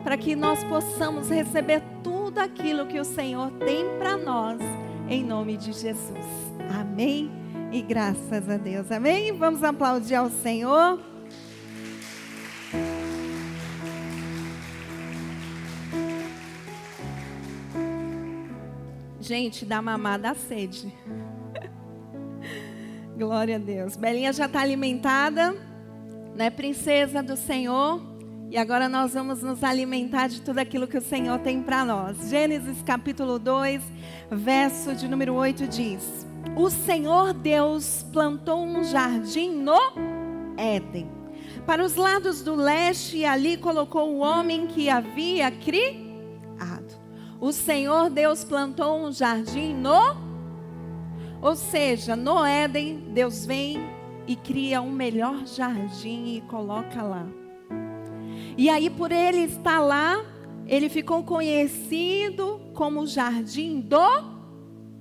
para que nós possamos receber tudo aquilo que o Senhor tem para nós, em nome de Jesus. Amém? E graças a Deus. Amém? Vamos aplaudir ao Senhor. Gente, dá mamar, dá sede. Glória a Deus. Belinha já está alimentada, né, princesa do Senhor. E agora nós vamos nos alimentar de tudo aquilo que o Senhor tem para nós. Gênesis capítulo 2, verso de número 8 diz: O Senhor Deus plantou um jardim no Éden, para os lados do leste, e ali colocou o homem que havia criado. O Senhor Deus plantou um jardim ou seja, no Éden, Deus vem e cria um melhor jardim e coloca lá. E aí, por ele estar lá, ele ficou conhecido como o jardim do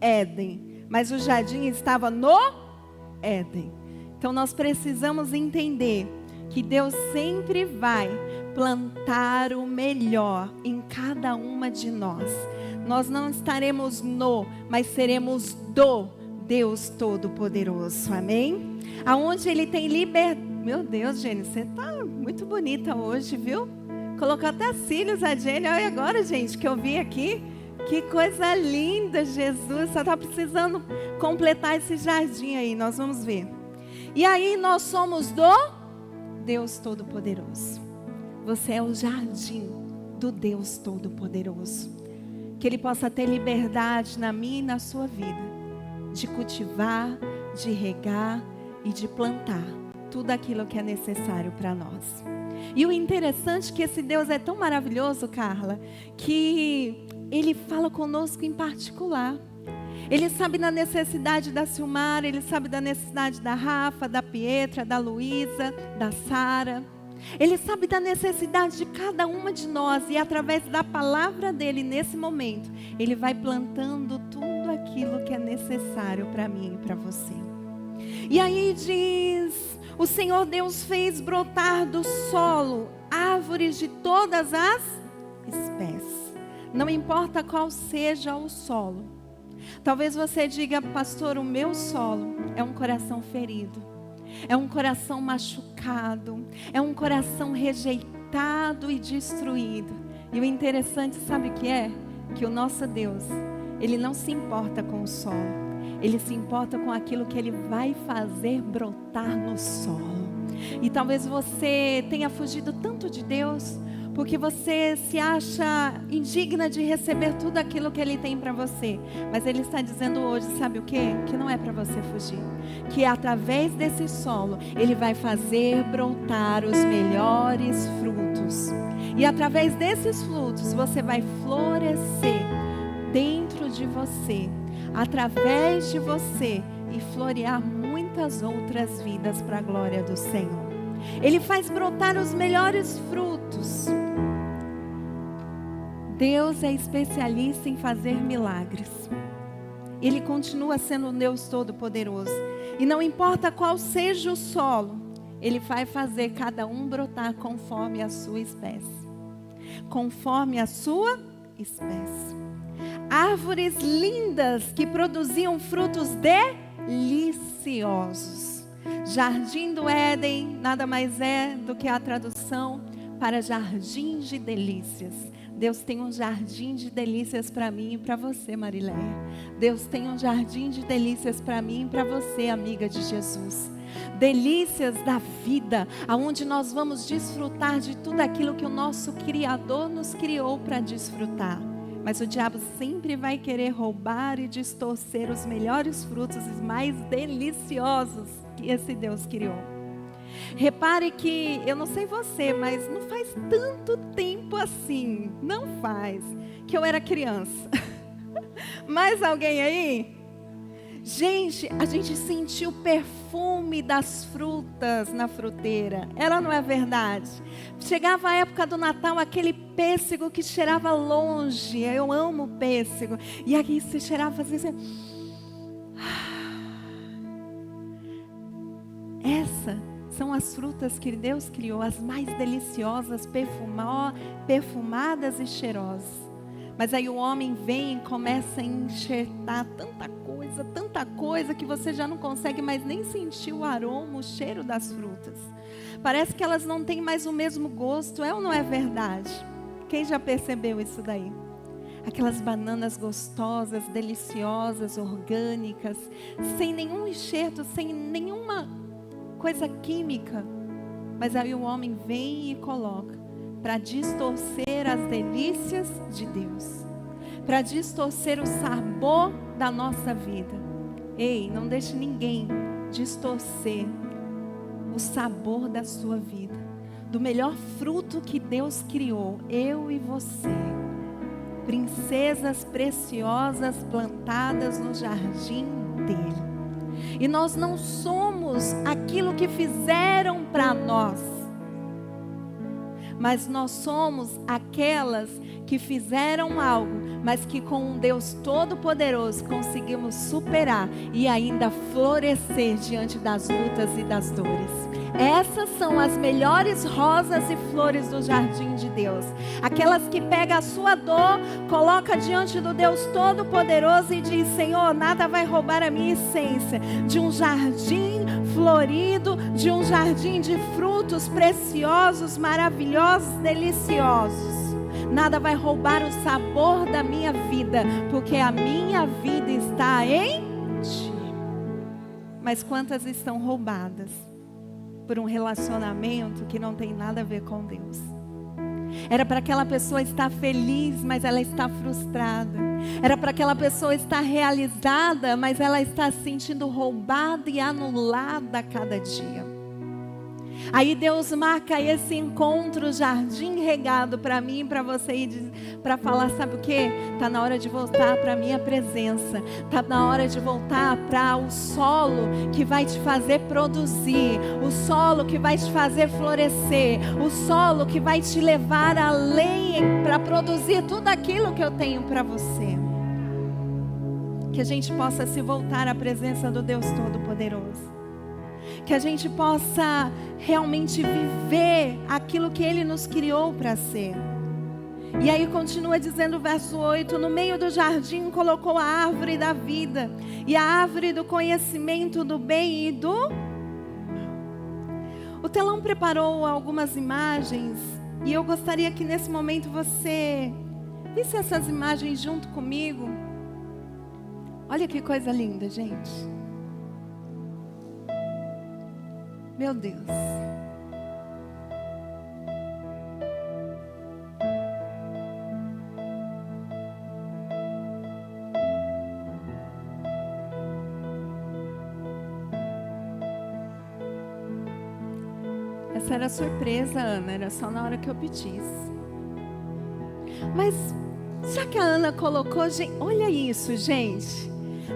Éden. Mas o jardim estava no Éden. Então nós precisamos entender que Deus sempre vai plantar o melhor em cada uma de nós. Nós não estaremos no, mas seremos do Deus Todo-Poderoso. Amém? Aonde Ele tem liberdade. Meu Deus, Jenny, você está muito bonita hoje, viu? Colocou até cílios a Jenny. Olha agora, gente, que eu vi aqui. Que coisa linda, Jesus. Só está precisando completar esse jardim aí. Nós vamos ver. E aí nós somos do Deus Todo-Poderoso. Você é o jardim do Deus Todo-Poderoso. Que Ele possa ter liberdade na minha e na sua vida, de cultivar, de regar e de plantar tudo aquilo que é necessário para nós. E o interessante é que esse Deus é tão maravilhoso, Carla, que Ele fala conosco em particular. Ele sabe da necessidade da Silmara, Ele sabe da necessidade da Rafa, da Pietra, da Luísa, da Sara. Ele sabe da necessidade de cada uma de nós, e através da palavra dele nesse momento, Ele vai plantando tudo aquilo que é necessário para mim e para você. E aí diz: o Senhor Deus fez brotar do solo árvores de todas as espécies. Não importa qual seja o solo. Talvez você diga: pastor, o meu solo é um coração ferido. É um coração machucado, é um coração rejeitado e destruído. E o interessante, sabe o que é? Que o nosso Deus, Ele não se importa com o solo. Ele se importa com aquilo que Ele vai fazer brotar no solo. E talvez você tenha fugido tanto de Deus, porque você se acha indigna de receber tudo aquilo que Ele tem para você. Mas Ele está dizendo hoje, sabe o quê? Que não é para você fugir. Que através desse solo, Ele vai fazer brotar os melhores frutos. E através desses frutos, você vai florescer dentro de você, através de você, e florear muitas outras vidas para a glória do Senhor. Ele faz brotar os melhores frutos. Deus é especialista em fazer milagres. Ele continua sendo o Deus Todo-Poderoso. E não importa qual seja o solo, Ele vai fazer cada um brotar conforme a sua espécie. Conforme a sua espécie. Árvores lindas que produziam frutos deliciosos. Jardim do Éden nada mais é do que a tradução para jardim de delícias. Deus tem um jardim de delícias para mim e para você, Marileia. Deus tem um jardim de delícias para mim e para você, amiga de Jesus. Delícias da vida, aonde nós vamos desfrutar de tudo aquilo que o nosso Criador nos criou para desfrutar. Mas o diabo sempre vai querer roubar e distorcer os melhores frutos e mais deliciosos que esse Deus criou. Repare que, eu não sei você, mas não faz tanto tempo assim, não faz, que eu era criança. Mais alguém aí? Gente, a gente sentiu o perfume das frutas na fruteira. Ela não é verdade? Chegava a época do Natal, aquele pêssego que cheirava longe. Eu amo pêssego. E aqui se cheirava assim. Essas São as frutas que Deus criou, as mais deliciosas, perfumadas e cheirosas. Mas aí o homem vem e começa a enxertar tanta coisa que você já não consegue mais nem sentir o aroma, o cheiro das frutas. Parece que elas não têm mais o mesmo gosto, é ou não é verdade? Quem já percebeu isso daí? Aquelas bananas gostosas, deliciosas, orgânicas, sem nenhum enxerto, sem nenhuma coisa química. Mas aí o homem vem e coloca para distorcer as delícias de Deus, para distorcer o sabor da nossa vida. Ei, não deixe ninguém distorcer o sabor da sua vida, do melhor fruto que Deus criou, eu e você, princesas preciosas plantadas no jardim dele. E nós não somos aquilo que fizeram para nós, mas nós somos aquelas que fizeram algo, mas que com um Deus Todo-Poderoso conseguimos superar e ainda florescer diante das lutas e das dores. Essas são as melhores rosas e flores do jardim de Deus. Aquelas que pegam a sua dor, coloca diante do Deus Todo-Poderoso e diz: Senhor, nada vai roubar a minha essência de um jardim florido, de um jardim de frutos preciosos, maravilhosos, deliciosos. Nada vai roubar o sabor da minha vida, porque a minha vida está em ti. Mas quantas estão roubadas por um relacionamento que não tem nada a ver com Deus? Era para aquela pessoa estar feliz, mas ela está frustrada. Era para aquela pessoa estar realizada, mas ela está se sentindo roubada e anulada a cada dia. Aí Deus marca esse encontro, jardim regado para mim e para você, para falar, sabe o que? Está na hora de voltar para a minha presença. Está na hora de voltar para o solo que vai te fazer produzir. O solo que vai te fazer florescer. O solo que vai te levar além para produzir tudo aquilo que eu tenho para você. Que a gente possa se voltar à presença do Deus Todo-Poderoso. Que a gente possa realmente viver aquilo que Ele nos criou para ser. E aí continua dizendo o verso 8: no meio do jardim colocou a árvore da vida e a árvore do conhecimento do bem e do... O telão preparou algumas imagens e eu gostaria que nesse momento você visse essas imagens junto comigo. Olha que coisa linda, gente. Meu Deus. Essa era a surpresa, Ana. Era só na hora que eu pedisse. Mas já que a Ana colocou, olha isso, gente.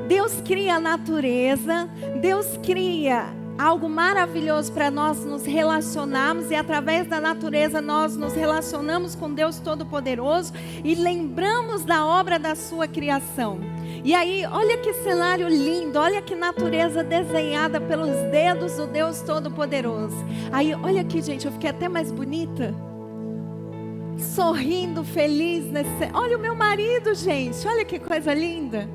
Deus cria a natureza. Deus cria algo maravilhoso para nós nos relacionarmos, e através da natureza nós nos relacionamos com Deus Todo-Poderoso e lembramos da obra da sua criação. E aí, olha que cenário lindo, olha que natureza desenhada pelos dedos do Deus Todo-Poderoso. Aí, olha aqui, gente, eu fiquei até mais bonita, sorrindo, feliz. Olha o meu marido, gente, olha que coisa linda.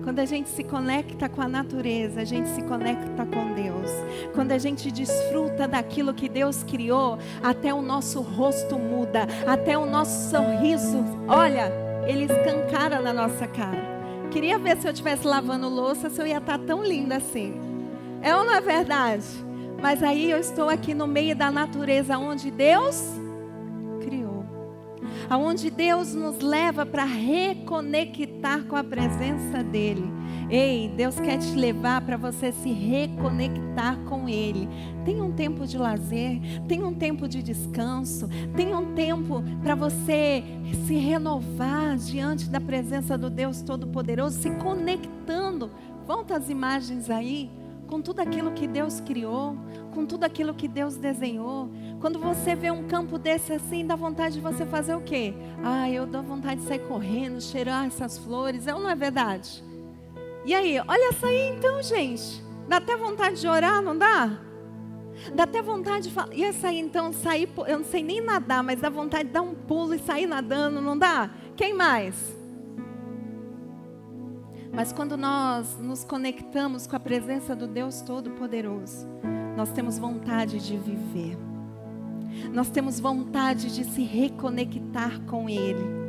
Quando a gente se conecta com a natureza, a gente se conecta com Deus. Quando a gente desfruta daquilo que Deus criou, até o nosso rosto muda, até o nosso sorriso, olha, ele escancara na nossa cara. Queria ver se eu estivesse lavando louça, se eu ia estar tão linda assim. É ou não é verdade? Mas aí eu estou aqui no meio da natureza, onde Deus criou. Aonde Deus nos leva para reconectar com a presença dEle. Ei, Deus quer te levar para você se reconectar com Ele. Tem um tempo de lazer, tem um tempo de descanso, tem um tempo para você se renovar diante da presença do Deus Todo-Poderoso, se conectando. Volta as imagens aí, com tudo aquilo que Deus criou, com tudo aquilo que Deus desenhou. Quando você vê um campo desse assim, dá vontade de você fazer o quê? Eu dou vontade de sair correndo, cheirar essas flores, não é verdade? E aí, olha essa aí então, gente. Dá até vontade de orar, não dá? Dá até vontade de falar. Ia sair então, eu não sei nem nadar, mas dá vontade de dar um pulo e sair nadando, não dá? Quem mais? Mas quando nós nos conectamos com a presença do Deus Todo-Poderoso, nós temos vontade de viver. Nós temos vontade de se reconectar com Ele.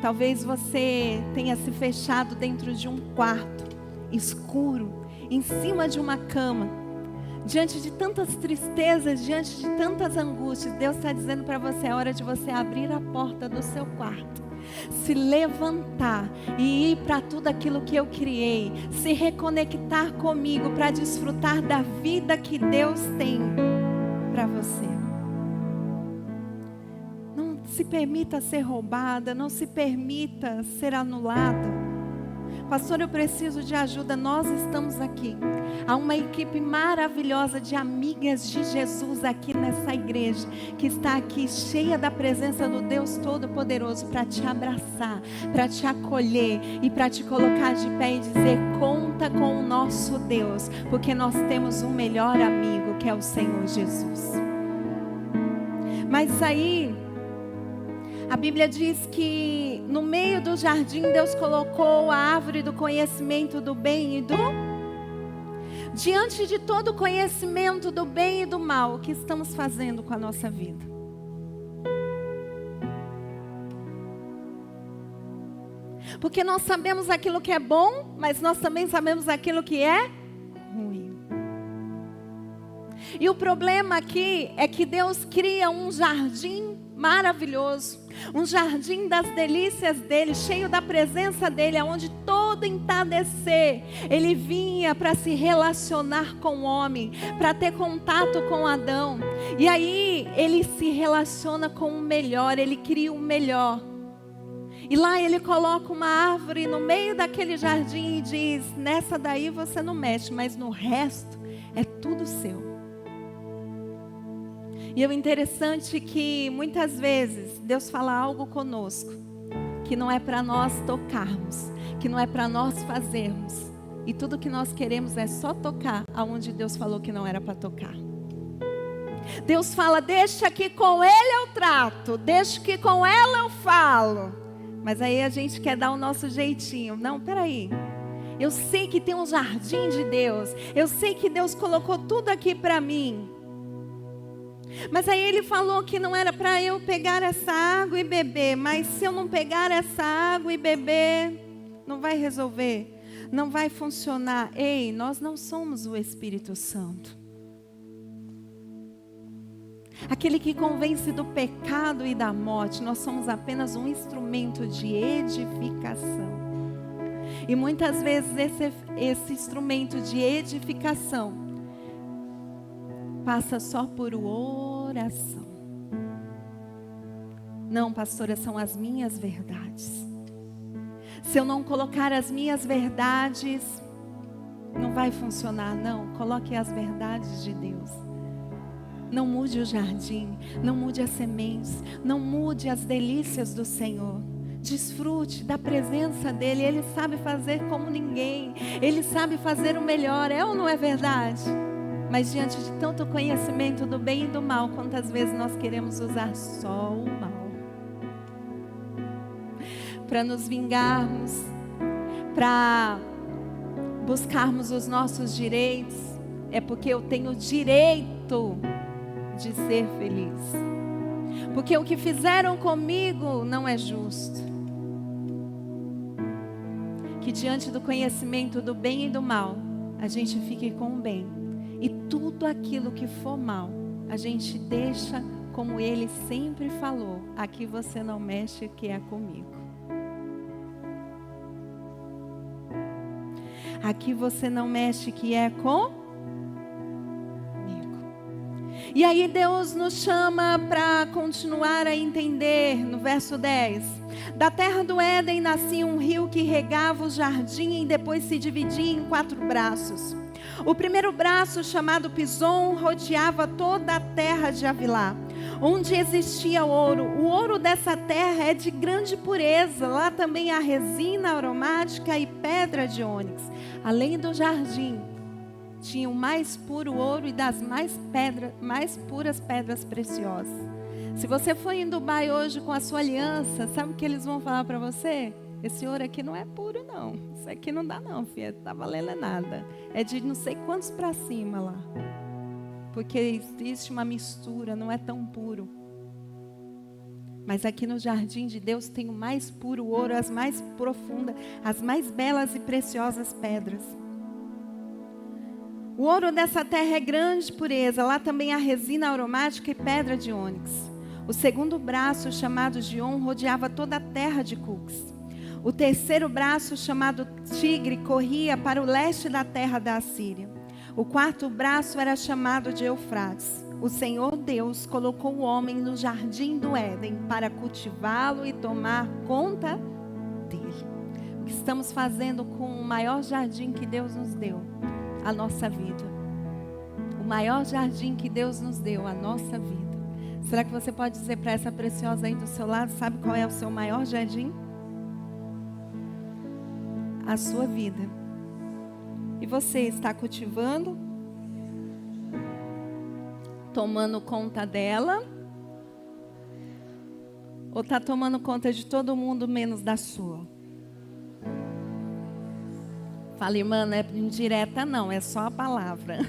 Talvez você tenha se fechado dentro de um quarto escuro, em cima de uma cama, diante de tantas tristezas, diante de tantas angústias. Deus está dizendo para você, é hora de você abrir a porta do seu quarto, se levantar e ir para tudo aquilo que eu criei, se reconectar comigo para desfrutar da vida que Deus tem para você. Não se permita ser roubada, não se permita ser anulada. Pastor, eu preciso de ajuda. Nós estamos aqui. Há uma equipe maravilhosa de amigas de Jesus aqui nessa igreja, que está aqui cheia da presença do Deus Todo-Poderoso para te abraçar, para te acolher e para te colocar de pé e dizer: conta com o nosso Deus, porque nós temos um melhor amigo, que é o Senhor Jesus. Mas aí, a Bíblia diz que no meio do jardim Deus colocou a árvore do conhecimento do bem e do... Diante de todo o conhecimento do bem e do mal, o que estamos fazendo com a nossa vida? Porque nós sabemos aquilo que é bom, mas nós também sabemos aquilo que é ruim. E o problema aqui é que Deus cria um jardim maravilhoso, um jardim das delícias dele, cheio da presença dele, onde todo entardecer ele vinha para se relacionar com o homem, para ter contato com Adão. E aí ele se relaciona com o melhor, ele cria o melhor. E lá ele coloca uma árvore no meio daquele jardim e diz: nessa daí você não mexe, mas no resto é tudo seu. E o interessante é que muitas vezes Deus fala algo conosco, que não é para nós tocarmos, que não é para nós fazermos. E tudo que nós queremos é só tocar aonde Deus falou que não era para tocar. Deus fala: deixa que com ele eu trato, deixa que com ela eu falo. Mas aí a gente quer dar o nosso jeitinho. Não, peraí. Eu sei que tem um jardim de Deus. Eu sei que Deus colocou tudo aqui para mim. Mas aí ele falou que não era para eu pegar essa água e beber. Mas se eu não pegar essa água e beber, não vai resolver, não vai funcionar. Ei, nós não somos o Espírito Santo. Aquele que convence do pecado e da morte. Nós somos apenas um instrumento de edificação. E muitas vezes esse instrumento de edificação passa só por oração. Não, pastora, são as minhas verdades. Se eu não colocar as minhas verdades, não vai funcionar. Não, coloque as verdades de Deus. Não mude o jardim, não mude as sementes, não mude as delícias do Senhor. Desfrute da presença dEle. Ele sabe fazer como ninguém. Ele sabe fazer o melhor, é ou não é verdade? Mas diante de tanto conhecimento do bem e do mal, quantas vezes nós queremos usar só o mal para nos vingarmos, para buscarmos os nossos direitos. É porque eu tenho direito de ser feliz, porque o que fizeram comigo não é justo. Que diante do conhecimento do bem e do mal, a gente fique com o bem. E tudo aquilo que for mal, a gente deixa como Ele sempre falou: aqui você não mexe, que é comigo. Aqui você não mexe, que é comigo. E aí Deus nos chama para continuar a entender no verso 10. Da terra do Éden nascia um rio que regava o jardim e depois se dividia em 4 braços. O primeiro braço, chamado Pison, rodeava toda a terra de Havilá, onde existia ouro. O ouro dessa terra é de grande pureza. Lá também há resina aromática e pedra de ônix. Além do jardim, tinha o mais puro ouro e das mais puras pedras preciosas. Se você for em Dubai hoje com a sua aliança, sabe o que eles vão falar para você? Esse ouro aqui não é puro não, isso aqui não dá não, filha, não tá valendo nada. É de não sei quantos para cima lá, porque existe uma mistura, não é tão puro. Mas aqui no jardim de Deus tem o mais puro ouro, as mais profundas, as mais belas e preciosas pedras. O ouro dessa terra é grande pureza, lá também há resina aromática e pedra de ônix. O segundo braço, chamado Gion, rodeava toda a terra de Cux. O terceiro braço, chamado Tigre, corria para o leste da terra da Assíria. O quarto braço era chamado de Eufrates. O Senhor Deus colocou o homem no jardim do Éden para cultivá-lo e tomar conta dele. O que estamos fazendo com o maior jardim que Deus nos deu? A nossa vida. O maior jardim que Deus nos deu, a nossa vida. Será que você pode dizer para essa preciosa aí do seu lado, sabe qual é o seu maior jardim? A sua vida. E você está cultivando? Tomando conta dela? Ou está tomando conta de todo mundo menos da sua? Fala, irmã, não é indireta não, é só a palavra.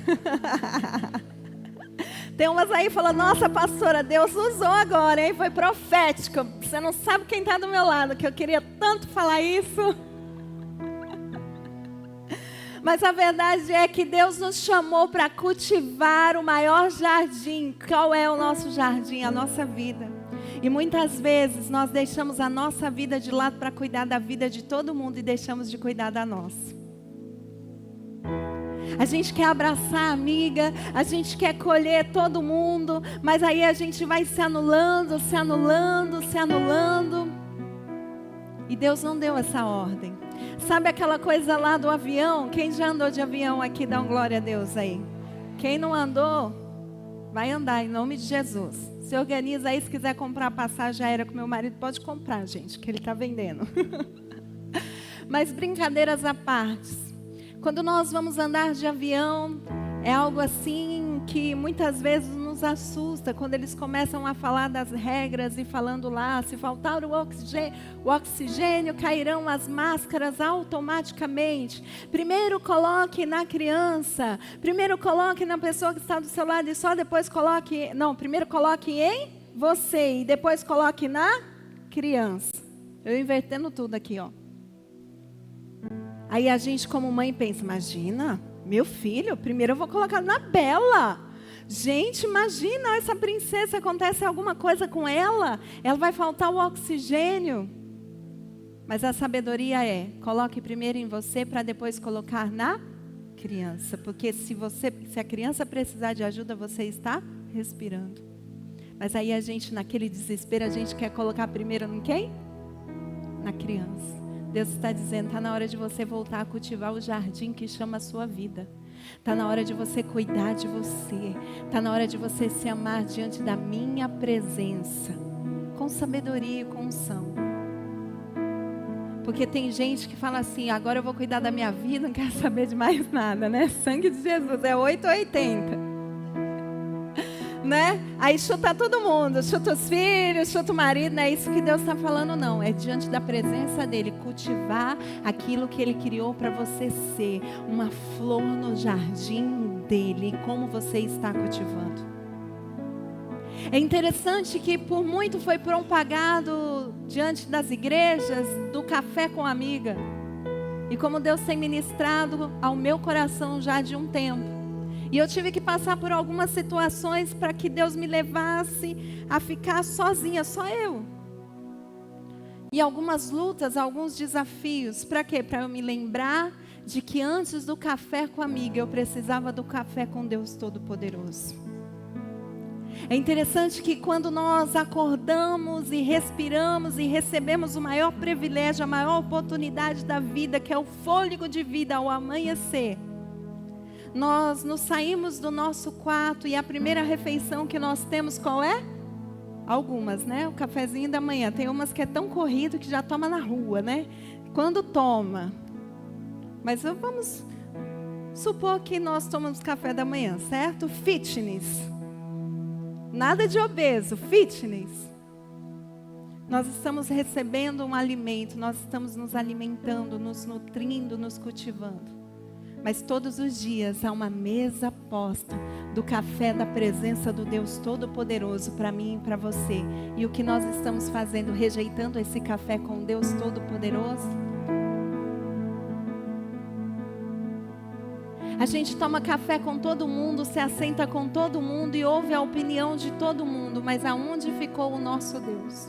Tem umas aí que falam, nossa pastora, Deus usou agora, hein? Foi profético. Você não sabe quem está do meu lado, que eu queria tanto falar isso. Mas a verdade é que Deus nos chamou para cultivar o maior jardim. Qual é o nosso jardim? A nossa vida. E muitas vezes nós deixamos a nossa vida de lado para cuidar da vida de todo mundo e deixamos de cuidar da nossa. A gente quer abraçar a amiga, a gente quer colher todo mundo, mas aí a gente vai se anulando, se anulando, se anulando. E Deus não deu essa ordem. Sabe aquela coisa lá do avião? Quem já andou de avião aqui, dá um glória a Deus aí. Quem não andou, vai andar em nome de Jesus. Se organiza aí, se quiser comprar passagem aérea com meu marido, pode comprar, gente, que ele está vendendo. Mas brincadeiras à parte. Quando nós vamos andar de avião, é algo assim que muitas vezes nos assusta, quando eles começam a falar das regras e falando lá, se faltar o oxigênio, cairão as máscaras automaticamente. Primeiro coloque na criança, primeiro coloque na pessoa que está do seu lado e só depois coloque, não, primeiro coloque em você e depois coloque na criança. Eu invertendo tudo aqui, ó. Aí a gente como mãe pensa, imagina, meu filho, primeiro eu vou colocar na Bela. Gente, imagina, essa princesa, acontece alguma coisa com ela, ela vai faltar o oxigênio. Mas a sabedoria é, coloque primeiro em você para depois colocar na criança. Porque se a criança precisar de ajuda, você está respirando. Mas aí a gente, naquele desespero, a gente quer colocar primeiro em quem? Na criança. Deus está dizendo, está na hora de você voltar a cultivar o jardim que chama a sua vida. Está na hora de você cuidar de você. Está na hora de você se amar diante da minha presença. Com sabedoria e com unção. Porque tem gente que fala assim, agora eu vou cuidar da minha vida, não quero saber de mais nada, né? Sangue de Jesus, é 880. Né? Aí chuta todo mundo, chuta os filhos, chuta o marido, não é isso que Deus está falando não, é diante da presença dele, cultivar aquilo que ele criou para você ser, uma flor no jardim dele, como você está cultivando. É interessante que por muito foi propagado diante das igrejas do café com amiga, e como Deus tem ministrado ao meu coração já de um tempo. E eu tive que passar por algumas situações para que Deus me levasse a ficar sozinha, só eu. E algumas lutas, alguns desafios. Para quê? Para eu me lembrar de que antes do café com a amiga, eu precisava do café com Deus Todo-Poderoso. É interessante que quando nós acordamos e respiramos e recebemos o maior privilégio, a maior oportunidade da vida, que é o fôlego de vida ao amanhecer, nós nos saímos do nosso quarto e a primeira refeição que nós temos qual é? Algumas, né? O cafezinho da manhã. Tem umas que é tão corrido que já toma na rua, né? Quando toma. Mas vamos supor que nós tomamos café da manhã, certo? Fitness. Nada de obeso, fitness. Nós estamos recebendo um alimento, nós estamos nos alimentando, nos nutrindo, nos cultivando. Mas todos os dias há uma mesa posta do café da presença do Deus Todo-Poderoso para mim e para você. E o que nós estamos fazendo, rejeitando esse café com Deus Todo-Poderoso? A gente toma café com todo mundo, se assenta com todo mundo e ouve a opinião de todo mundo. Mas aonde ficou o nosso Deus?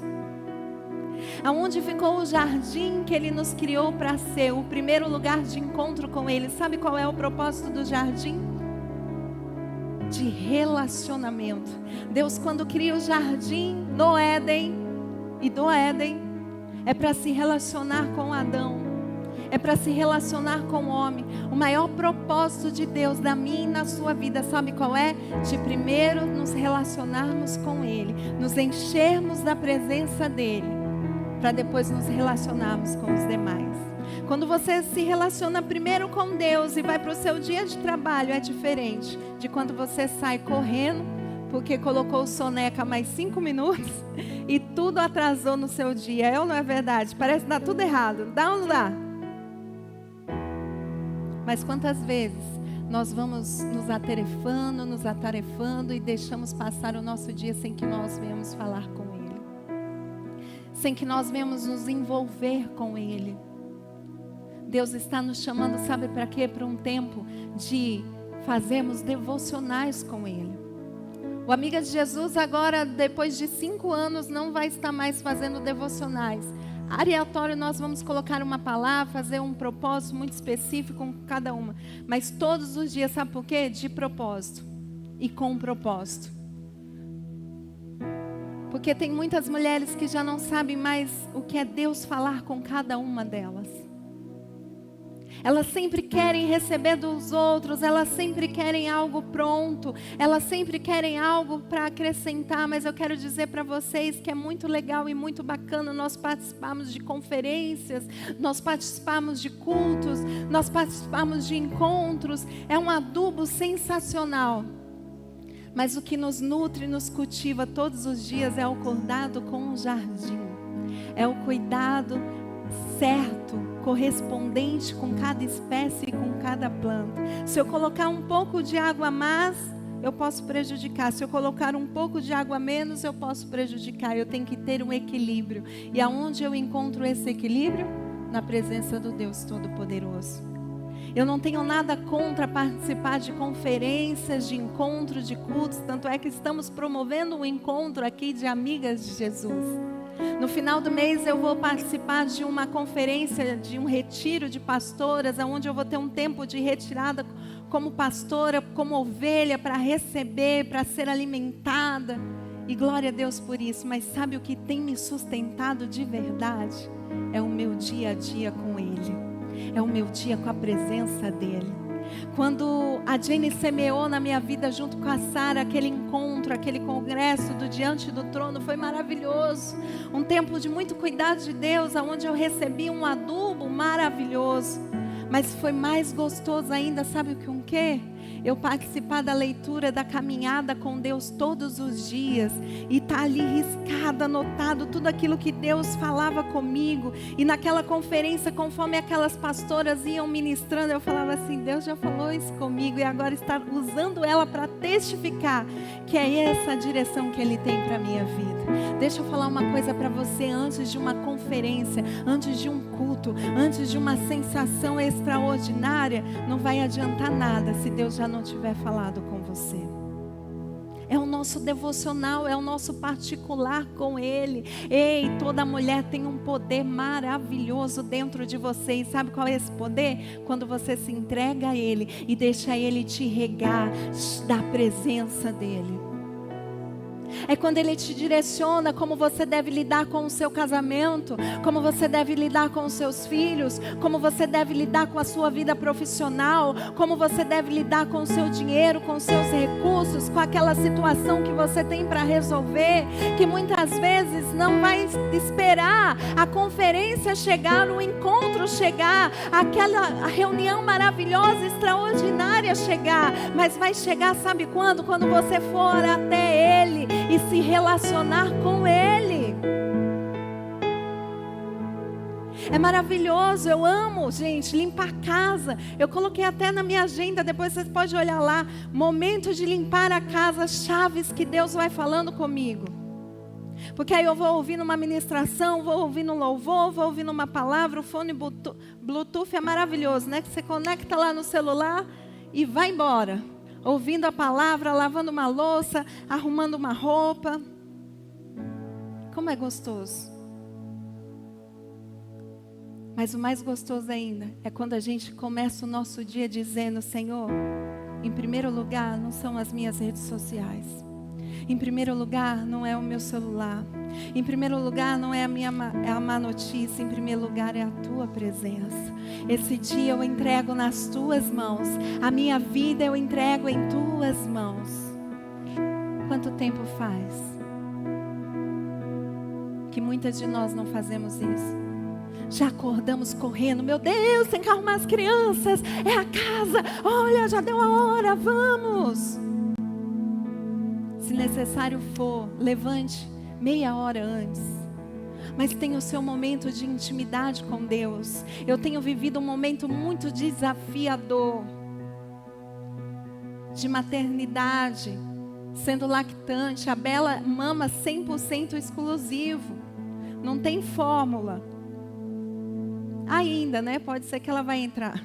Aonde ficou o jardim que Ele nos criou para ser o primeiro lugar de encontro com Ele? Sabe qual é o propósito do jardim? De relacionamento. Deus, quando cria o jardim no Éden, e do Éden, é para se relacionar com Adão, é para se relacionar com o homem. O maior propósito de Deus na minha e na sua vida, sabe qual é? De primeiro nos relacionarmos com Ele, nos enchermos da presença dEle, para depois nos relacionarmos com os demais. Quando você se relaciona primeiro com Deus e vai para o seu dia de trabalho, é diferente de quando você sai correndo, porque colocou soneca mais 5 minutos e tudo atrasou no seu dia. É ou não é verdade? Parece que dá tudo errado. Dá ou não dá? Mas quantas vezes nós vamos nos atarefando e deixamos passar o nosso dia sem que nós venhamos falar com Ele, sem que nós venhamos nos envolver com Ele. Deus está nos chamando, sabe para quê? Para um tempo de fazermos devocionais com Ele. O Amiga de Jesus agora, depois de 5 anos, não vai estar mais fazendo devocionais. Aleatório, nós vamos colocar uma palavra, fazer um propósito muito específico com cada uma. Mas todos os dias, sabe por quê? De propósito. E com propósito. Porque tem muitas mulheres que já não sabem mais o que é Deus falar com cada uma delas. Elas sempre querem receber dos outros, elas sempre querem algo pronto, elas sempre querem algo para acrescentar, mas eu quero dizer para vocês que é muito legal e muito bacana nós participarmos de conferências, nós participarmos de cultos, nós participarmos de encontros, é um adubo sensacional. Mas o que nos nutre e nos cultiva todos os dias é o cuidado com o jardim, é o cuidado certo, correspondente com cada espécie e com cada planta. Se eu colocar um pouco de água a mais, eu posso prejudicar. Se eu colocar um pouco de água a menos, eu posso prejudicar. Eu tenho que ter um equilíbrio. E aonde eu encontro esse equilíbrio? Na presença do Deus Todo-Poderoso. Eu não tenho nada contra participar de conferências, de encontros, de cultos. Tanto é que estamos promovendo um encontro aqui de Amigas de Jesus. No final do mês eu vou participar de uma conferência, de um retiro de pastoras, onde eu vou ter um tempo de retirada como pastora, como ovelha, para receber, para ser alimentada. E glória a Deus por isso. Mas sabe o que tem me sustentado de verdade? É o meu dia a dia com Ele. É o meu dia com a presença dEle. Quando a Jenny semeou na minha vida junto com a Sara, aquele encontro, aquele congresso do Diante do Trono, foi maravilhoso. Um tempo de muito cuidado de Deus, onde eu recebi um adubo maravilhoso. Mas foi mais gostoso ainda, sabe o quê? Eu participar da leitura, da caminhada com Deus todos os dias. E tá ali riscado, anotado tudo aquilo que Deus falava comigo. E naquela conferência, conforme aquelas pastoras iam ministrando, eu falava assim, Deus já falou isso comigo. E agora está usando ela para testificar que é essa a direção que Ele tem para a minha vida. Deixa eu falar uma coisa para você, antes de uma conferência, antes de um culto, antes de uma sensação extraordinária, não vai adiantar nada se Deus já não tiver falado com você. É o nosso devocional, é o nosso particular com Ele. Ei, toda mulher tem um poder maravilhoso dentro de você. E sabe qual é esse poder? Quando você se entrega a Ele e deixa Ele te regar da presença dEle. É quando Ele te direciona como você deve lidar com o seu casamento, como você deve lidar com os seus filhos, como você deve lidar com a sua vida profissional, como você deve lidar com o seu dinheiro, com os seus recursos, com aquela situação que você tem para resolver, que muitas vezes não vai esperar a conferência chegar, o encontro chegar, aquela reunião maravilhosa, extraordinária chegar, mas vai chegar, sabe quando? Quando você for até Ele e se relacionar com Ele. É maravilhoso, eu amo, gente, limpar a casa. Eu coloquei até na minha agenda, depois vocês podem olhar lá. Momento de limpar a casa, chaves que Deus vai falando comigo. Porque aí eu vou ouvindo uma ministração, vou ouvindo um louvor, vou ouvindo uma palavra, o fone Bluetooth é maravilhoso, né? Que você conecta lá no celular e vai embora. Ouvindo a palavra, lavando uma louça, arrumando uma roupa. Como é gostoso. Mas o mais gostoso ainda é quando a gente começa o nosso dia dizendo: Senhor, em primeiro lugar não são as minhas redes sociais. Em primeiro lugar não é o meu celular. Em primeiro lugar não é a má notícia. Em primeiro lugar é a Tua presença. Esse dia eu entrego nas Tuas mãos. A minha vida eu entrego em Tuas mãos. Quanto tempo faz que muitas de nós não fazemos isso? Já acordamos correndo, meu Deus, tem que arrumar as crianças, é a casa, olha, já deu a hora, vamos. Se necessário for, levante meia hora antes. Mas tenha o seu momento de intimidade com Deus. Eu tenho vivido um momento muito desafiador de maternidade, sendo lactante. A Bela mama 100% exclusivo, não tem fórmula. Ainda, né? Pode ser que ela vai entrar.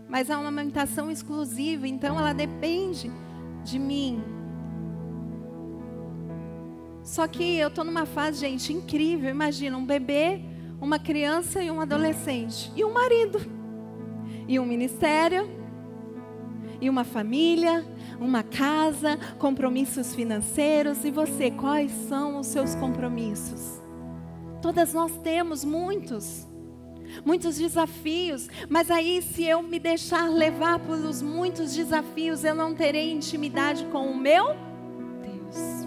Mas é uma amamentação exclusiva, então ela depende de mim. Só que eu estou numa fase, gente, incrível. Imagina, um bebê, uma criança e um adolescente. E um marido. E um ministério. E uma família. Uma casa. Compromissos financeiros. E você, quais são os seus compromissos? Todas nós temos muitos desafios, mas aí se eu me deixar levar pelos muitos desafios, eu não terei intimidade com o meu Deus.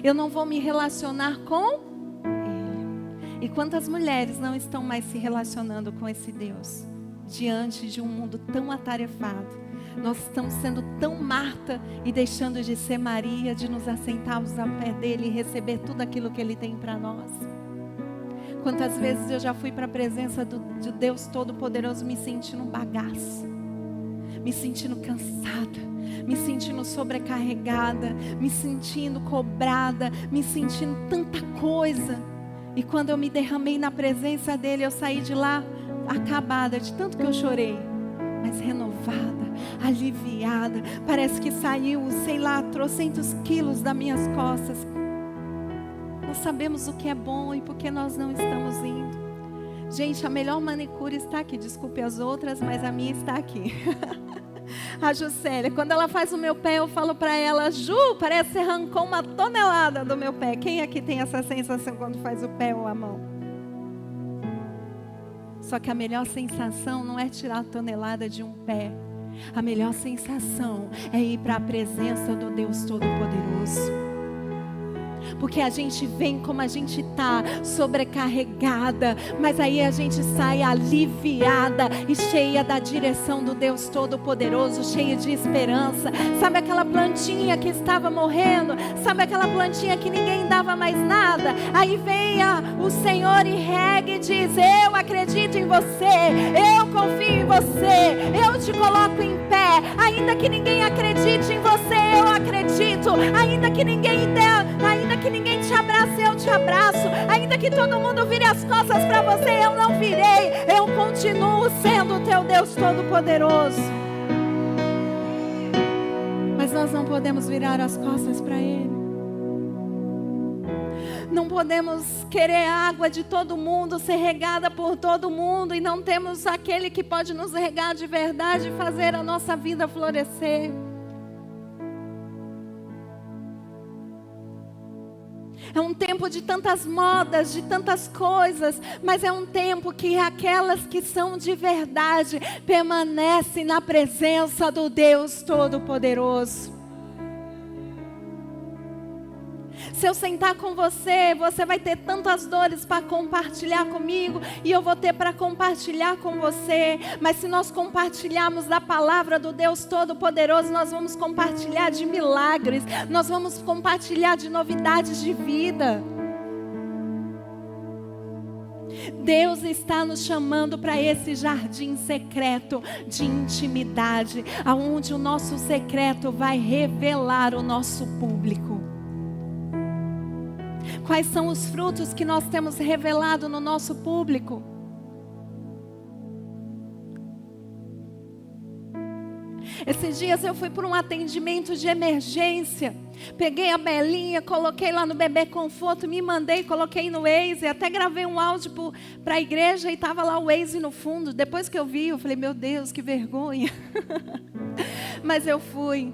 Eu não vou me relacionar com Ele. E quantas mulheres não estão mais se relacionando com esse Deus? Diante de um mundo tão atarefado, nós estamos sendo tão Marta e deixando de ser Maria, de nos assentarmos ao pé dele e receber tudo aquilo que Ele tem para nós. Quantas vezes eu já fui para a presença de Deus Todo-Poderoso me sentindo um bagaço, me sentindo cansada, me sentindo sobrecarregada, me sentindo cobrada, me sentindo tanta coisa. E quando eu me derramei na presença dEle, eu saí de lá acabada, de tanto que eu chorei, mas renovada, aliviada. Parece que saiu, sei lá, trocentos quilos das minhas costas. Nós sabemos o que é bom e por que nós não estamos indo. Gente, a melhor manicure está aqui. Desculpe as outras, mas a minha está aqui. A Juscelia, quando ela faz o meu pé, eu falo para ela: Ju, parece que você arrancou 1 tonelada do meu pé. Quem aqui tem essa sensação quando faz o pé ou a mão? Só que a melhor sensação não é tirar a tonelada de um pé. A melhor sensação é ir para a presença do Deus Todo-Poderoso. Porque a gente vem como a gente está, sobrecarregada, mas aí a gente sai aliviada e cheia da direção do Deus Todo-Poderoso, cheia de esperança. Sabe aquela plantinha que estava morrendo? Sabe aquela plantinha que ninguém dava mais nada? Aí vem o Senhor e rega e diz: eu acredito em você, eu confio em você, eu te coloco em pé. Ainda que ninguém acredite em você, eu acredito. Ainda que ninguém te abrace, eu te abraço. Ainda que todo mundo vire as costas para você, eu não virei. Eu continuo sendo o teu Deus Todo-Poderoso. Mas nós não podemos virar as costas para Ele. Não podemos querer água de todo mundo, ser regada por todo mundo, e não temos aquele que pode nos regar de verdade e fazer a nossa vida florescer. É um tempo de tantas modas, de tantas coisas, mas é um tempo que aquelas que são de verdade permanecem na presença do Deus Todo-Poderoso. Se eu sentar com você, você vai ter tantas dores para compartilhar comigo e eu vou ter para compartilhar com você. Mas se nós compartilharmos da palavra do Deus Todo-Poderoso, nós vamos compartilhar de milagres, nós vamos compartilhar de novidades de vida. Deus está nos chamando para esse jardim secreto de intimidade, aonde o nosso secreto vai revelar o nosso público. Quais são os frutos que nós temos revelado no nosso público? Esses dias eu fui para um atendimento de emergência. Peguei a Belinha, coloquei lá no Bebê Conforto, me mandei, coloquei no Waze, até gravei um áudio para a igreja e estava lá o Waze no fundo. Depois que eu vi, eu falei, meu Deus, que vergonha. Mas eu fui.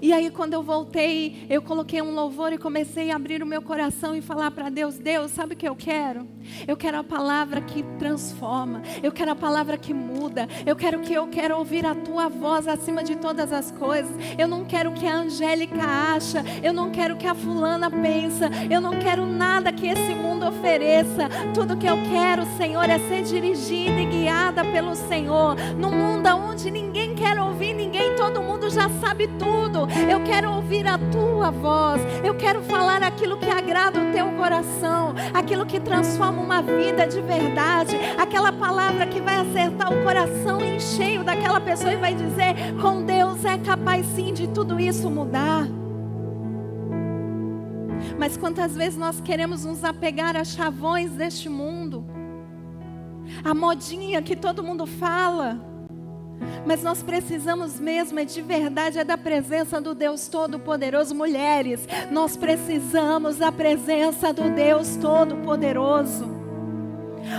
E aí quando eu voltei, eu coloquei um louvor e comecei a abrir o meu coração e falar para Deus, Deus, sabe o que eu quero? Eu quero a palavra que transforma, eu quero a palavra que muda, eu quero ouvir a tua voz acima de todas as coisas. Eu não quero o que a Angélica acha, eu não quero o que a fulana pensa, eu não quero nada que esse mundo ofereça. Tudo que eu quero, Senhor, é ser dirigida e guiada pelo Senhor, num mundo onde ninguém quer ouvir ninguém, todo mundo já sabe tudo. Eu quero ouvir a tua voz, eu quero falar aquilo que agrada o teu coração, aquilo que transforma uma vida de verdade, aquela palavra que vai acertar o coração em cheio daquela pessoa e vai dizer, com Deus é capaz sim de tudo isso mudar. Mas quantas vezes nós queremos nos apegar a chavões deste mundo, a modinha que todo mundo fala. Mas nós precisamos mesmo, de verdade, da presença do Deus Todo-Poderoso. Mulheres, nós precisamos da presença do Deus Todo-Poderoso.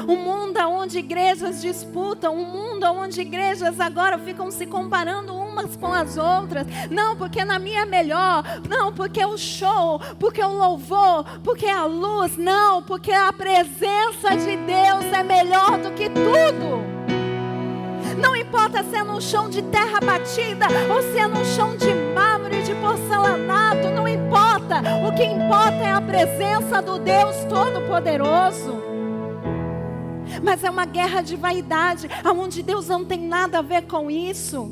Um mundo onde igrejas disputam, um mundo onde igrejas agora ficam se comparando umas com as outras. Não, porque na minha é melhor. Não, porque o show, porque o louvor, porque a luz. Não, porque a presença de Deus é melhor do que tudo. Não importa se é num chão de terra batida ou se é num chão de mármore, de porcelanato, não importa. O que importa é a presença do Deus Todo-Poderoso. Mas é uma guerra de vaidade, onde Deus não tem nada a ver com isso.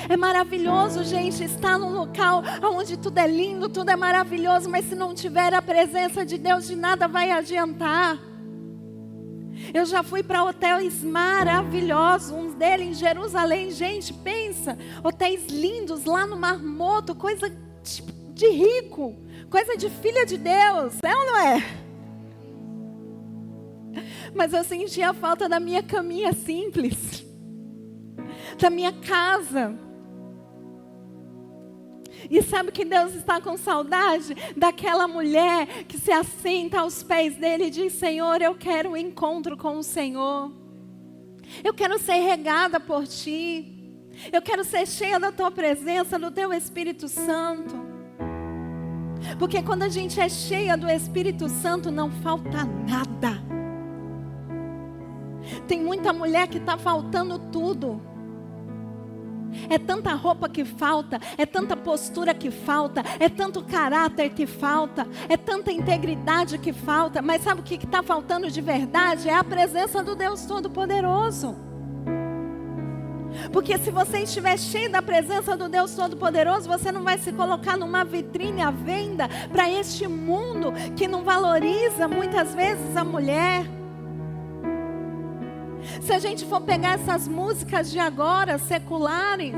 É maravilhoso, gente, estar num local onde tudo é lindo, tudo é maravilhoso, mas se não tiver a presença de Deus, de nada vai adiantar. Eu já fui para hotéis maravilhosos, uns deles em Jerusalém. Gente, pensa, hotéis lindos lá no Mar Morto, coisa de rico, coisa de filha de Deus, é ou não é? Mas eu sentia a falta da minha caminha simples, da minha casa. E sabe que Deus está com saudade? Daquela mulher que se assenta aos pés dele e diz, Senhor, eu quero um encontro com o Senhor. Eu quero ser regada por Ti. Eu quero ser cheia da Tua presença, do Teu Espírito Santo. Porque quando a gente é cheia do Espírito Santo, não falta nada. Tem muita mulher que está faltando tudo. É tanta roupa que falta, é tanta postura que falta, é tanto caráter que falta, é tanta integridade que falta. Mas sabe o que está faltando de verdade? É a presença do Deus Todo-Poderoso. Porque se você estiver cheio da presença do Deus Todo-Poderoso, você não vai se colocar numa vitrine à venda para este mundo que não valoriza muitas vezes a mulher. Se a gente for pegar essas músicas de agora, seculares,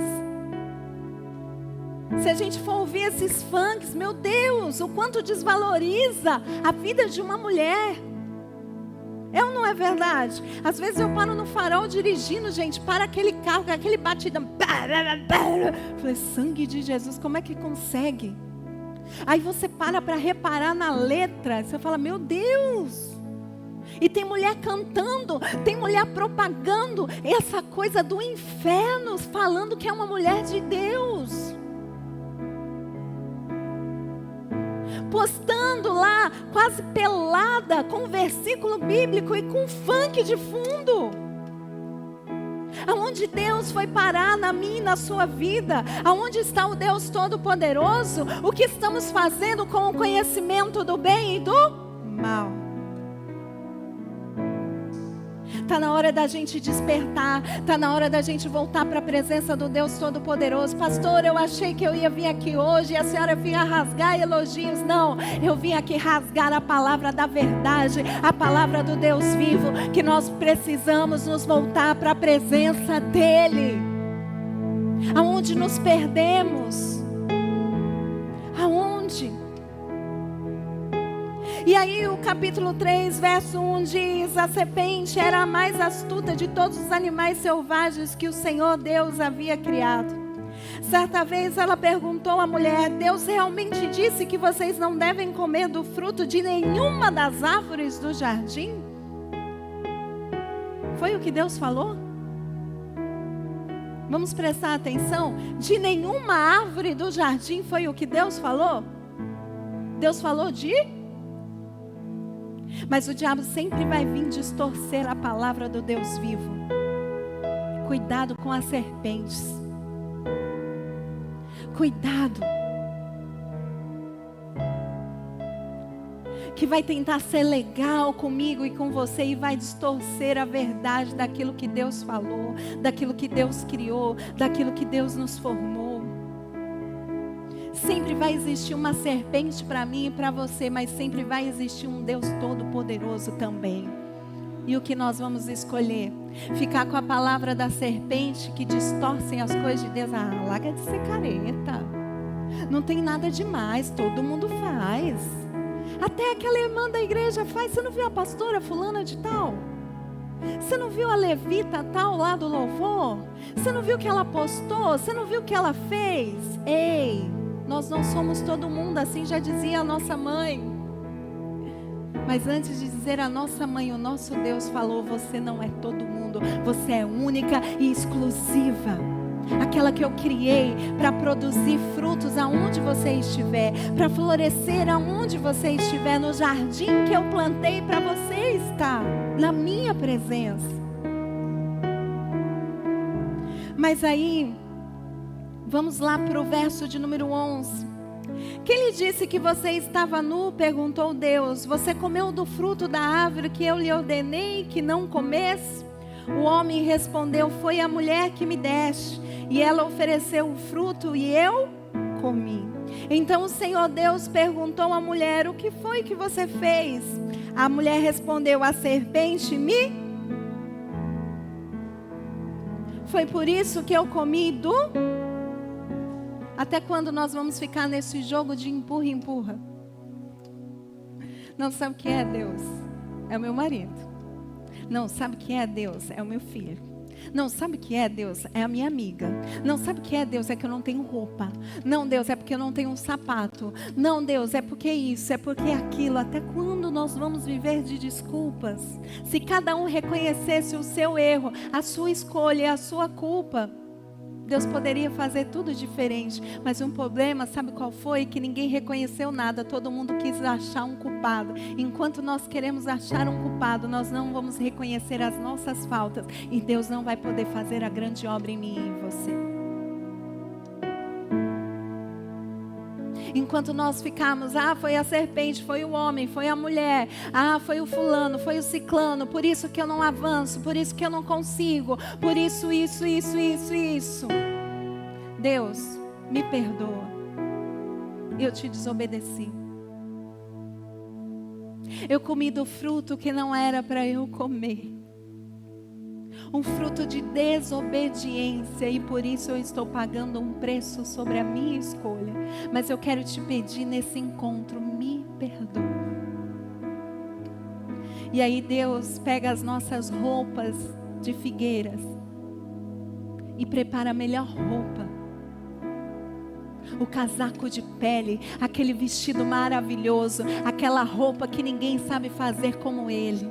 se a gente for ouvir esses funks, meu Deus, o quanto desvaloriza a vida de uma mulher. É ou não é verdade? Às vezes eu paro no farol dirigindo, gente, para aquele carro, com aquele batidão. Falei, sangue de Jesus, como é que consegue? Aí você para reparar na letra, você fala, meu Deus. E tem mulher cantando, tem mulher propagando essa coisa do inferno, falando que é uma mulher de Deus. postando lá, quase pelada, com um versículo bíblico e com funk de fundo. Aonde Deus foi parar na minha e na sua vida? Aonde está o Deus Todo-Poderoso? O que estamos fazendo com o conhecimento do bem e do mal? Está na hora da gente despertar, está na hora da gente voltar para a presença do Deus Todo-Poderoso. Pastor, eu achei que eu ia vir aqui hoje e a senhora vinha rasgar elogios. Não, eu vim aqui rasgar a palavra da verdade, a palavra do Deus vivo, que nós precisamos nos voltar para a presença dEle. Aonde nos perdemos? Aonde? E aí o capítulo 3, verso 1 diz: a serpente era a mais astuta de todos os animais selvagens que o Senhor Deus havia criado. Certa vez ela perguntou à mulher: Deus realmente disse que vocês não devem comer do fruto de nenhuma das árvores do jardim? Foi o que Deus falou? Vamos prestar atenção? De nenhuma árvore do jardim foi o que Deus falou? Deus falou de... Mas o diabo sempre vai vir distorcer a palavra do Deus vivo. Cuidado com as serpentes. Cuidado. Que vai tentar ser legal comigo e com você e vai distorcer a verdade daquilo que Deus falou, daquilo que Deus criou, daquilo que Deus nos formou. Sempre vai existir uma serpente para mim e para você, mas sempre vai existir um Deus Todo-Poderoso também. E o que nós vamos escolher? Ficar com a palavra da serpente que distorcem as coisas de Deus. Ah, larga de ser careta. Não tem nada demais, todo mundo faz. Até aquela irmã da igreja faz. Você não viu a pastora fulana de tal? Você não viu a levita tal lá do louvor? Você não viu o que ela postou? Você não viu o que ela fez? Ei, nós não somos todo mundo, assim já dizia a nossa mãe. Mas antes de dizer a nossa mãe, o nosso Deus falou: você não é todo mundo, você é única e exclusiva. Aquela que eu criei para produzir frutos aonde você estiver, para florescer aonde você estiver, no jardim que eu plantei para você estar, na minha presença. Mas aí, vamos lá para o verso de número 11. Quem lhe disse que você estava nu? Perguntou Deus. Você comeu do fruto da árvore que eu lhe ordenei que não comesse? O homem respondeu: foi a mulher que me deste, e ela ofereceu o fruto e eu comi. Então o Senhor Deus perguntou à mulher: o que foi que você fez? A mulher respondeu: a serpente me... Foi por isso que eu comi do... Até quando nós vamos ficar nesse jogo de empurra e empurra? Não sabe o que é Deus? É o meu marido. Não sabe o que é Deus? É o meu filho. Não sabe o que é Deus? É a minha amiga. Não sabe o que é Deus? É que eu não tenho roupa. Não, Deus, é porque eu não tenho um sapato. Não, Deus, é porque isso, é porque aquilo. Até quando nós vamos viver de desculpas? Se cada um reconhecesse o seu erro, a sua escolha, a sua culpa, Deus poderia fazer tudo diferente. Mas um problema, sabe qual foi? Que ninguém reconheceu nada. Todo mundo quis achar um culpado. Enquanto nós queremos achar um culpado, nós não vamos reconhecer as nossas faltas. E Deus não vai poder fazer a grande obra em mim e em você. Enquanto nós ficarmos: ah, foi a serpente, foi o homem, foi a mulher, ah, foi o fulano, foi o ciclano, por isso que eu não avanço, por isso que eu não consigo, por isso. Deus, me perdoa, eu te desobedeci. Eu comi do fruto que não era para eu comer. Um fruto de desobediência, e por isso eu estou pagando um preço sobre a minha escolha. Mas eu quero te pedir nesse encontro: me perdoa. E aí Deus pega as nossas roupas de figueiras e prepara a melhor roupa. O casaco de pele, aquele vestido maravilhoso, aquela roupa que ninguém sabe fazer como Ele.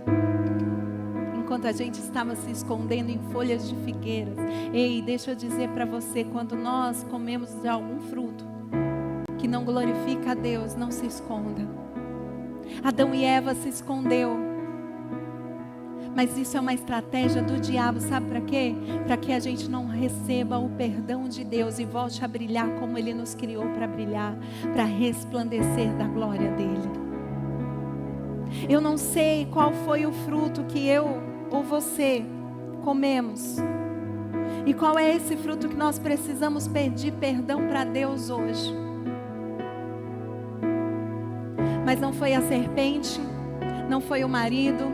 Enquanto a gente estava se escondendo em folhas de figueiras. Ei, deixa eu dizer para você, quando nós comemos de algum fruto que não glorifica a Deus, não se esconda. Adão e Eva se escondeu. Mas isso é uma estratégia do diabo, sabe para quê? Para que a gente não receba o perdão de Deus e volte a brilhar como Ele nos criou para brilhar, para resplandecer da glória dEle. Eu não sei qual foi o fruto que eu ou você comemos. E qual é esse fruto que nós precisamos pedir perdão para Deus hoje? Mas não foi a serpente, não foi o marido,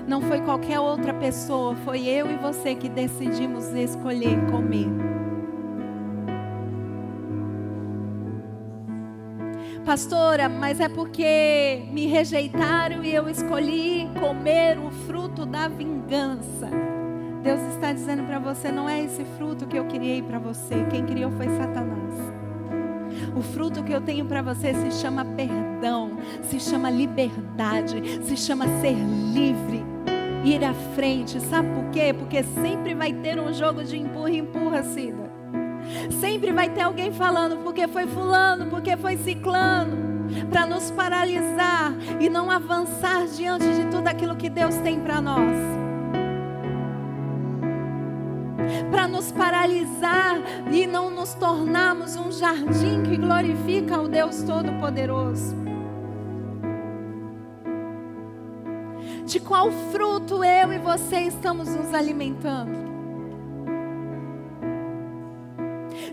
não foi qualquer outra pessoa, foi eu e você que decidimos escolher comer. Pastora, mas é porque me rejeitaram e eu escolhi comer o fruto da vingança. Deus está dizendo para você, não é esse fruto que eu criei para você, quem criou foi Satanás. O fruto que eu tenho para você se chama perdão, se chama liberdade, se chama ser livre, ir à frente. Sabe por quê? Porque sempre vai ter um jogo de empurra, Cida. Sempre vai ter alguém falando, porque foi fulano, porque foi ciclano, para nos paralisar e não avançar diante de tudo aquilo que Deus tem para nós. Para nos paralisar e não nos tornarmos um jardim que glorifica o Deus Todo-Poderoso. De qual fruto eu e você estamos nos alimentando?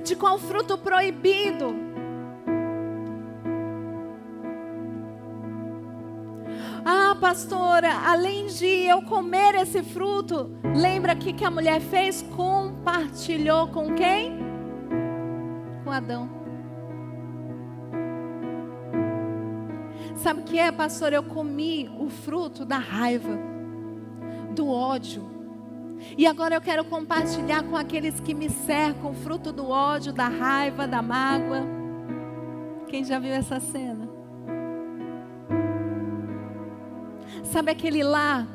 De qual fruto proibido? Ah, pastora, além de eu comer esse fruto, lembra que a mulher fez? Compartilhou com quem? Com Adão. Sabe o que é, pastor? Eu comi o fruto da raiva, do ódio. E agora eu quero compartilhar com aqueles que me cercam o fruto do ódio, da raiva, da mágoa. Quem já viu essa cena? Sabe aquele lar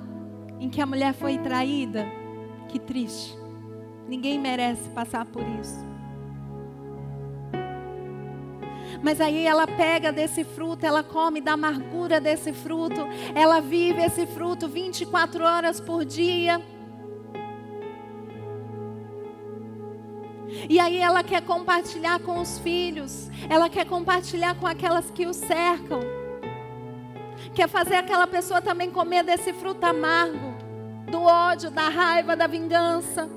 em que a mulher foi traída? Que triste. Ninguém merece passar por isso. Mas aí ela pega desse fruto, ela come da amargura desse fruto, ela vive esse fruto 24 horas por dia. E aí ela quer compartilhar com os filhos, ela quer compartilhar com aquelas que o cercam. Quer fazer aquela pessoa também comer desse fruto amargo, do ódio, da raiva, da vingança.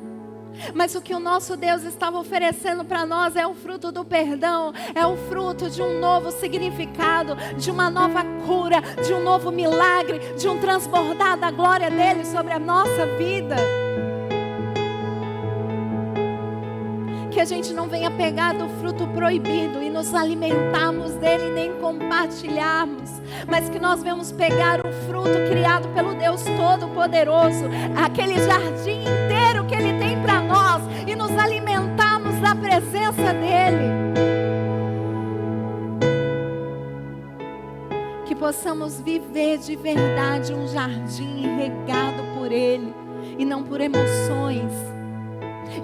Mas o que o nosso Deus estava oferecendo para nós é o fruto do perdão, é o fruto de um novo significado, de uma nova cura, de um novo milagre, de um transbordar da glória dele sobre a nossa vida. Que a gente não venha pegar do fruto proibido e nos alimentarmos dele, nem compartilharmos, mas que nós venhamos pegar o fruto criado pelo Deus Todo-Poderoso, aquele jardim inteiro que ele tem para nós, e nos alimentarmos da presença dele. Que possamos viver de verdade um jardim regado por ele, e não por emoções,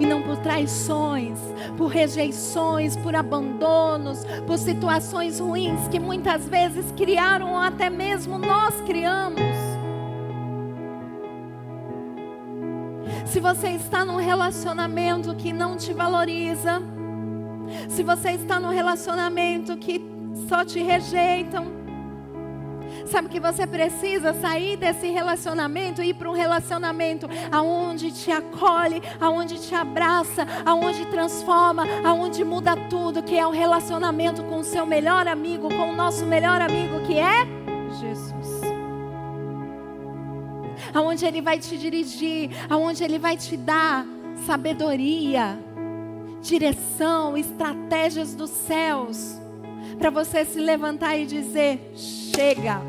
e não por traições, por rejeições, por abandonos, por situações ruins que muitas vezes criaram ou até mesmo nós criamos. Se você está num relacionamento que não te valoriza, se você está num relacionamento que só te rejeitam, sabe que você precisa sair desse relacionamento e ir para um relacionamento aonde te acolhe, aonde te abraça, aonde transforma, aonde muda tudo, que é um relacionamento com o seu melhor amigo, com o nosso melhor amigo, que é Jesus. Aonde Ele vai te dirigir, aonde Ele vai te dar sabedoria, direção, estratégias dos céus, para você se levantar e dizer: chega.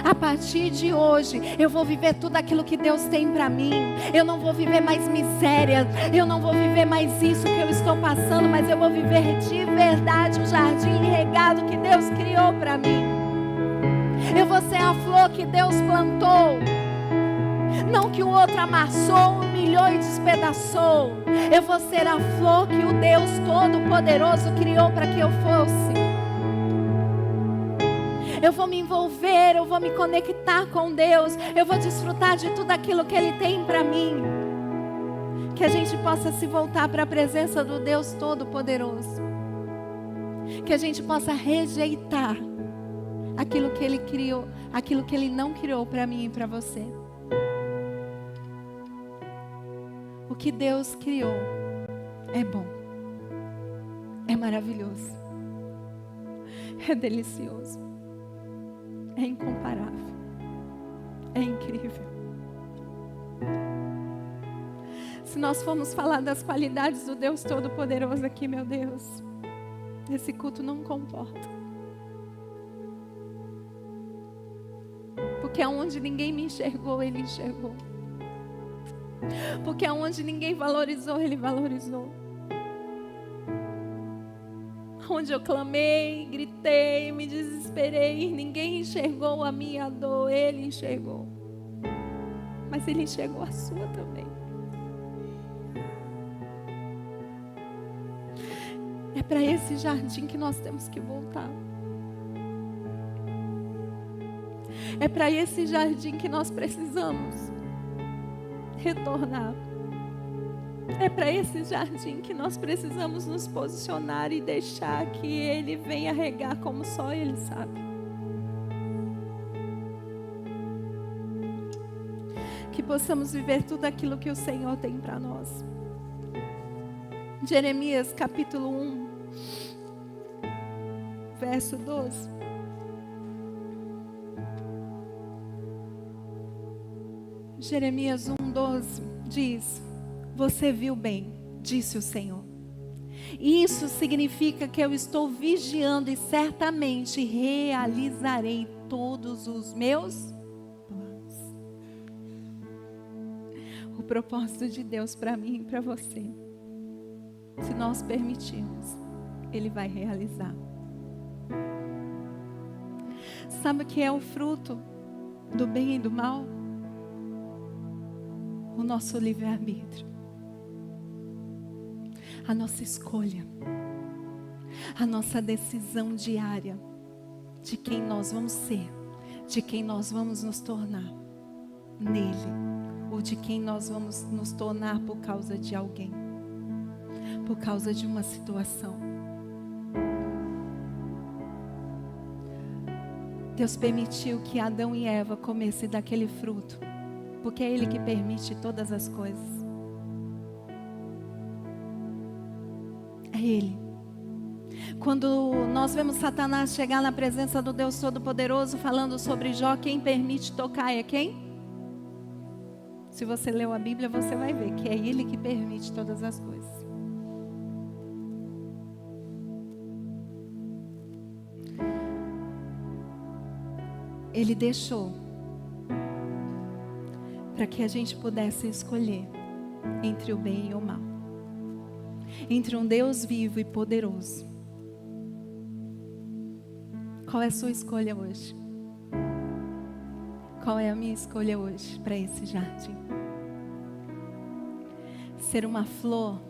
A partir de hoje, eu vou viver tudo aquilo que Deus tem para mim. Eu não vou viver mais miséria, eu não vou viver mais isso que eu estou passando, mas eu vou viver de verdade o jardim regado que Deus criou para mim. Eu vou ser a flor que Deus plantou, não que o outro amassou, me humilhou e despedaçou. Eu vou ser a flor que o Deus Todo-Poderoso criou para que eu fosse. Eu vou me envolver, eu vou me conectar com Deus. Eu vou desfrutar de tudo aquilo que Ele tem para mim. Que a gente possa se voltar para a presença do Deus Todo-Poderoso. Que a gente possa rejeitar aquilo que Ele criou, aquilo que Ele não criou para mim e para você. O que Deus criou é bom, é maravilhoso, é delicioso, é incomparável, é incrível. Se nós formos falar das qualidades do Deus Todo-Poderoso aqui, meu Deus, esse culto não comporta. Porque aonde ninguém me enxergou, Ele enxergou. Porque aonde ninguém valorizou, Ele valorizou. Onde eu clamei, gritei, me desesperei, ninguém enxergou a minha dor, Ele enxergou. Mas Ele enxergou a sua também. É para esse jardim que nós temos que voltar. É para esse jardim que nós precisamos retornar. É para esse jardim que nós precisamos nos posicionar e deixar que Ele venha regar como só Ele sabe. Que possamos viver tudo aquilo que o Senhor tem para nós. Jeremias capítulo 1, verso 12. Jeremias 1:12 diz: você viu bem, disse o Senhor. Isso significa que eu estou vigiando e certamente realizarei todos os meus planos. O propósito de Deus para mim e para você, se nós permitirmos, Ele vai realizar. Sabe o que é o fruto do bem e do mal? O nosso livre-arbítrio, a nossa escolha, a nossa decisão diária de quem nós vamos ser, de quem nós vamos nos tornar nele, ou de quem nós vamos nos tornar por causa de alguém, por causa de uma situação. Deus permitiu que Adão e Eva comessem daquele fruto, porque é Ele que permite todas as coisas. É Ele. Quando nós vemos Satanás chegar na presença do Deus Todo-Poderoso falando sobre Jó, quem permite tocar é quem? Se você leu a Bíblia, você vai ver que é Ele que permite todas as coisas. Ele deixou para que a gente pudesse escolher entre o bem e o mal, entre um Deus vivo e poderoso. Qual é a sua escolha hoje? Qual é a minha escolha hoje para esse jardim? Ser uma flor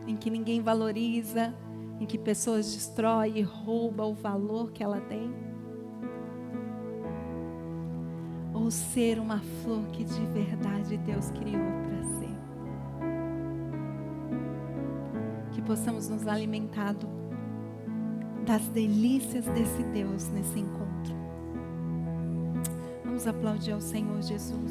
em que ninguém valoriza, em que pessoas destroem e roubam o valor que ela tem? Ou ser uma flor que de verdade Deus criou para ser? Que possamos nos alimentar das delícias desse Deus nesse encontro. Vamos aplaudir ao Senhor Jesus.